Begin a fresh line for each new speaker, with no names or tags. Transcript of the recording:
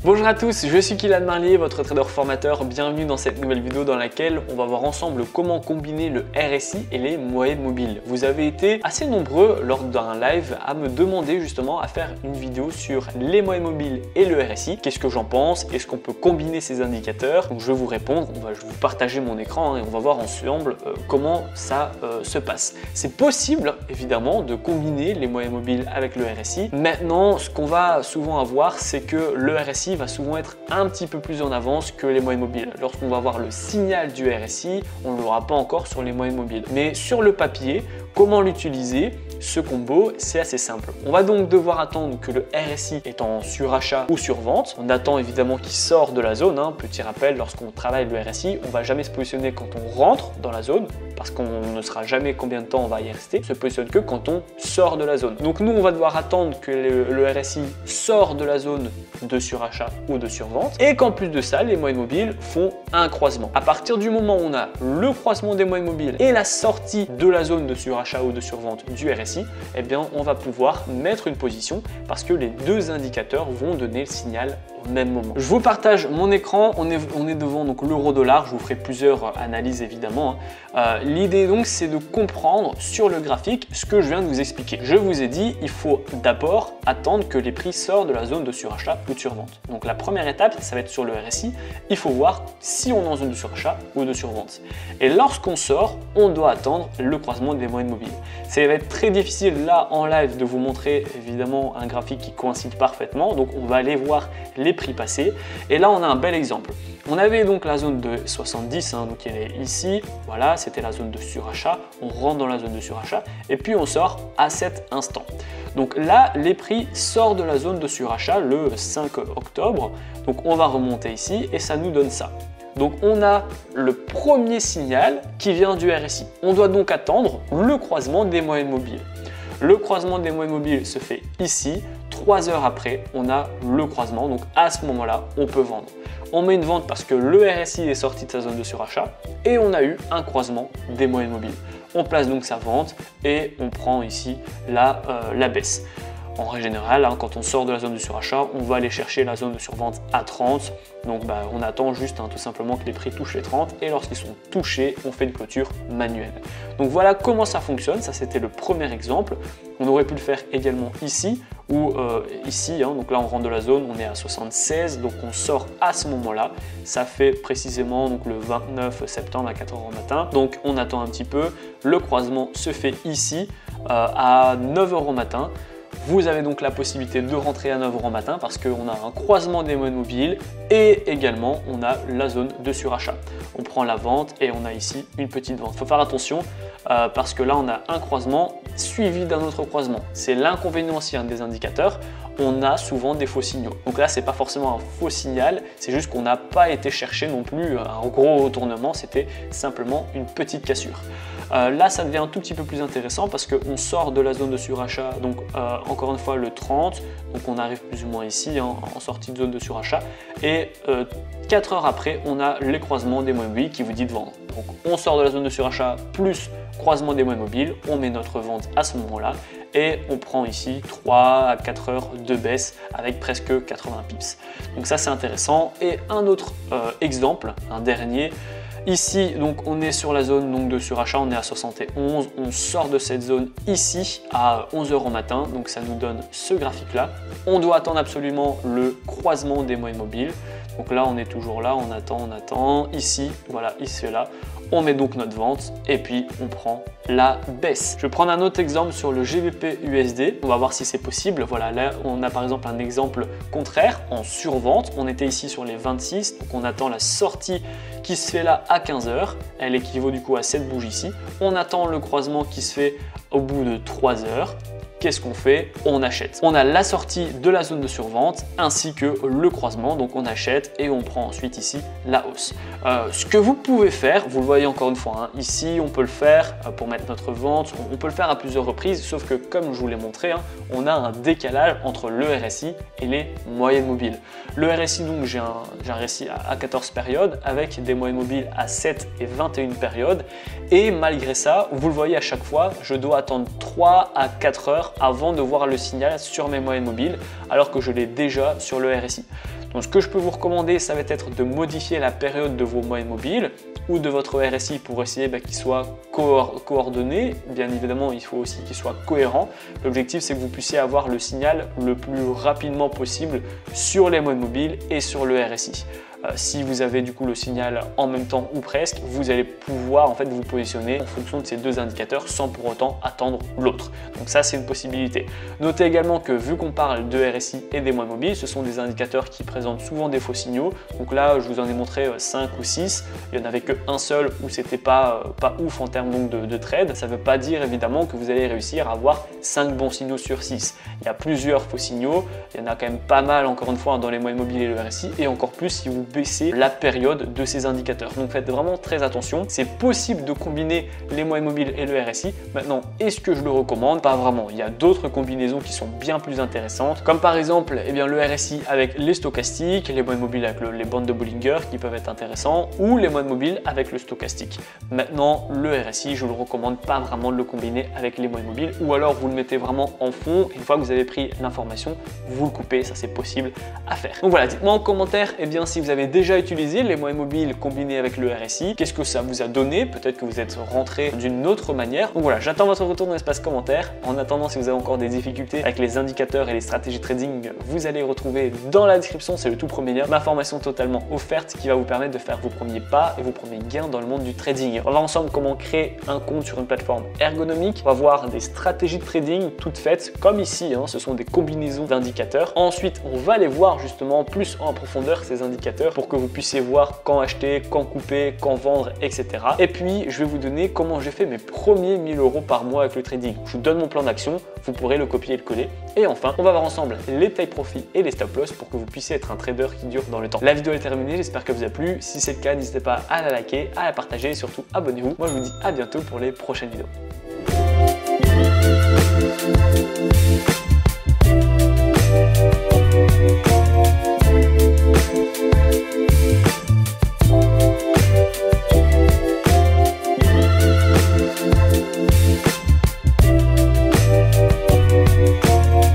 Bonjour à tous, je suis Kylian Marlier, votre trader formateur. Bienvenue dans cette nouvelle vidéo dans laquelle on va voir ensemble comment combiner le RSI et les moyennes mobiles. Vous avez été assez nombreux lors d'un live à me demander justement à faire une vidéo sur les moyennes mobiles et le RSI. Qu'est-ce que j'en pense? Est-ce qu'on peut combiner ces indicateurs? Donc je vais vous répondre, je vais vous partager mon écran et on va voir ensemble comment ça se passe. C'est possible évidemment de combiner les moyennes mobiles avec le RSI. Maintenant, ce qu'on va souvent avoir, c'est que le RSI va souvent être un petit peu plus en avance que les moyennes mobiles. Lorsqu'on va voir le signal du RSI, on ne l'aura pas encore sur les moyennes mobiles. Mais sur le papier, comment l'utiliser? Ce combo, c'est assez simple. On va donc devoir attendre que le RSI est en surachat ou survente. On attend évidemment qu'il sorte de la zone. Petit rappel, lorsqu'on travaille le RSI, on ne va jamais se positionner quand on rentre dans la zone parce qu'on ne saura jamais combien de temps on va y rester. On se positionne que quand on sort de la zone. Donc nous, on va devoir attendre que le RSI sort de la zone de surachat ou de survente et qu'en plus de ça, les moyennes mobiles font un croisement. À partir du moment où on a le croisement des moyennes mobiles et la sortie de la zone de surachat ou de survente du RSI, eh bien, on va pouvoir mettre une position parce que les deux indicateurs vont donner le signal au même moment. Je vous partage mon écran, on est devant donc l'euro-dollar, je vous ferai plusieurs analyses évidemment. L'idée donc c'est de comprendre sur le graphique ce que je viens de vous expliquer. Je vous ai dit, il faut d'abord attendre que les prix sortent de la zone de surachat ou de survente. Donc la première étape, ça va être sur le RSI, il faut voir si on est en zone de surachat ou de survente. Et lorsqu'on sort, on doit attendre le croisement des moyennes mobiles. Ça va être très difficile là en live de vous montrer évidemment un graphique qui coïncide parfaitement, donc on va aller voir les prix passés. Et là on a un bel exemple. On avait donc la zone de 70, donc elle est ici, voilà, c'était la zone de surachat, on rentre dans la zone de surachat et puis on sort à cet instant. Donc là, les prix sortent de la zone de surachat le 5 octobre, donc on va remonter ici et ça nous donne ça. Donc on a le premier signal qui vient du RSI. On doit donc attendre le croisement des moyennes mobiles. Le croisement des moyennes mobiles se fait ici. 3 heures après, on a le croisement. Donc à ce moment-là, on peut vendre. On met une vente parce que le RSI est sorti de sa zone de surachat et on a eu un croisement des moyennes mobiles. On place donc sa vente et on prend ici la baisse. En règle générale, quand on sort de la zone de surachat, on va aller chercher la zone de survente à 30. Donc on attend juste tout simplement que les prix touchent les 30 et lorsqu'ils sont touchés, on fait une clôture manuelle. Donc voilà comment ça fonctionne, ça c'était le premier exemple. On aurait pu le faire également ici ou ici, donc là on rentre de la zone, on est à 76, donc on sort à ce moment-là. Ça fait précisément donc, le 29 septembre à 4 h au matin. Donc on attend un petit peu, le croisement se fait ici à 9 h au matin. Vous avez donc la possibilité de rentrer à 9 h au matin parce qu'on a un croisement des moyennes mobiles et également on a la zone de surachat. On prend la vente et on a ici une petite vente. Il faut faire attention parce que là on a un croisement suivi d'un autre croisement. C'est l'inconvénient aussi des indicateurs. On a souvent des faux signaux. Donc là, c'est pas forcément un faux signal, c'est juste qu'on n'a pas été chercher non plus un gros retournement, c'était simplement une petite cassure. Là, ça devient un tout petit peu plus intéressant parce qu'on sort de la zone de surachat, donc encore une fois le 30, donc on arrive plus ou moins ici en sortie de zone de surachat et 4 heures après, on a les croisements des moyennes mobiles qui vous dit de vendre. Donc on sort de la zone de surachat plus croisement des moyennes mobiles, on met notre vente à ce moment-là et on prend ici 3 à 4 heures de baisse avec presque 80 pips. Donc ça c'est intéressant. Et un autre exemple, un dernier, ici donc on est sur la zone donc, de surachat, on est à 71, on sort de cette zone ici à 11 h au matin, donc ça nous donne ce graphique là. On doit attendre absolument le croisement des moyennes mobiles. Donc là on est toujours là, on attend, ici, voilà, ici là. On met donc notre vente et puis on prend la baisse. Je vais prendre un autre exemple sur le GBP USD. On va voir si c'est possible. Voilà, là on a par exemple un exemple contraire en survente. On était ici sur les 26, donc on attend la sortie qui se fait là à 15 h. Elle équivaut du coup à cette bougie ici. On attend le croisement qui se fait au bout de 3 heures. Qu'est-ce qu'on fait? On achète. On a la sortie de la zone de survente ainsi que le croisement, donc on achète et on prend ensuite ici la hausse. Ce que vous pouvez faire, vous le voyez encore une fois, ici on peut le faire pour mettre notre vente, on peut le faire à plusieurs reprises, sauf que comme je vous l'ai montré, on a un décalage entre le RSI et les moyennes mobiles. Le RSI, donc j'ai un RSI à 14 périodes avec des moyennes mobiles à 7 et 21 périodes et malgré ça, vous le voyez à chaque fois, je dois attendre 3 à 4 heures avant de voir le signal sur mes moyennes mobiles alors que je l'ai déjà sur le RSI. Donc ce que je peux vous recommander, ça va être de modifier la période de vos moyennes mobiles ou de votre RSI pour essayer qu'il soit coordonné. Bien évidemment, il faut aussi qu'il soit cohérent. L'objectif, c'est que vous puissiez avoir le signal le plus rapidement possible sur les moyennes mobiles et sur le RSI. Si vous avez du coup le signal en même temps ou presque, vous allez pouvoir en fait vous positionner en fonction de ces deux indicateurs sans pour autant attendre l'autre. Donc ça, c'est une possibilité. Notez également que vu qu'on parle de RSI et des moyennes mobiles, ce sont des indicateurs qui présentent souvent des faux signaux. Donc là, je vous en ai montré 5 ou 6. Il n'y en avait qu'un seul où c'était pas ouf en termes donc de trade. Ça ne veut pas dire évidemment que vous allez réussir à avoir 5 bons signaux sur 6. Il y a plusieurs faux signaux. Il y en a quand même pas mal encore une fois dans les moyennes mobiles et le RSI, et encore plus si vous baisser la période de ces indicateurs. Donc faites vraiment très attention. C'est possible de combiner les moyennes mobiles et le RSI. Maintenant, est-ce que je le recommande? Pas vraiment. Il y a d'autres combinaisons qui sont bien plus intéressantes, comme par exemple le RSI avec les stochastiques, les moyennes mobiles avec les bandes de Bollinger qui peuvent être intéressants, ou les moyennes mobiles avec le stochastique. Maintenant, le RSI, je ne le recommande pas vraiment de le combiner avec les moyennes mobiles, ou alors vous le mettez vraiment en fond. Une fois que vous avez pris l'information, vous le coupez. Ça, c'est possible à faire. Donc voilà, dites-moi en commentaire si vous avez déjà utilisé les moyennes mobiles combinés avec le RSI, qu'est-ce que ça vous a donné? Peut-être que vous êtes rentré d'une autre manière. Donc voilà, j'attends votre retour dans l'espace commentaire. En attendant, si vous avez encore des difficultés avec les indicateurs et les stratégies trading, vous allez retrouver dans la description, c'est le tout premier lien, ma formation totalement offerte qui va vous permettre de faire vos premiers pas et vos premiers gains dans le monde du trading. On va voir ensemble comment créer un compte sur une plateforme ergonomique. On va voir des stratégies de trading toutes faites comme ici, ce sont des combinaisons d'indicateurs. Ensuite, on va aller voir justement plus en profondeur ces indicateurs pour que vous puissiez voir quand acheter, quand couper, quand vendre, etc. Et puis, je vais vous donner comment j'ai fait mes premiers 1000 € par mois avec le trading. Je vous donne mon plan d'action, vous pourrez le copier et le coller. Et enfin, on va voir ensemble les take profit et les stop loss pour que vous puissiez être un trader qui dure dans le temps. La vidéo est terminée, j'espère qu'elle vous a plu. Si c'est le cas, n'hésitez pas à la liker, à la partager et surtout abonnez-vous. Moi, je vous dis à bientôt pour les prochaines vidéos.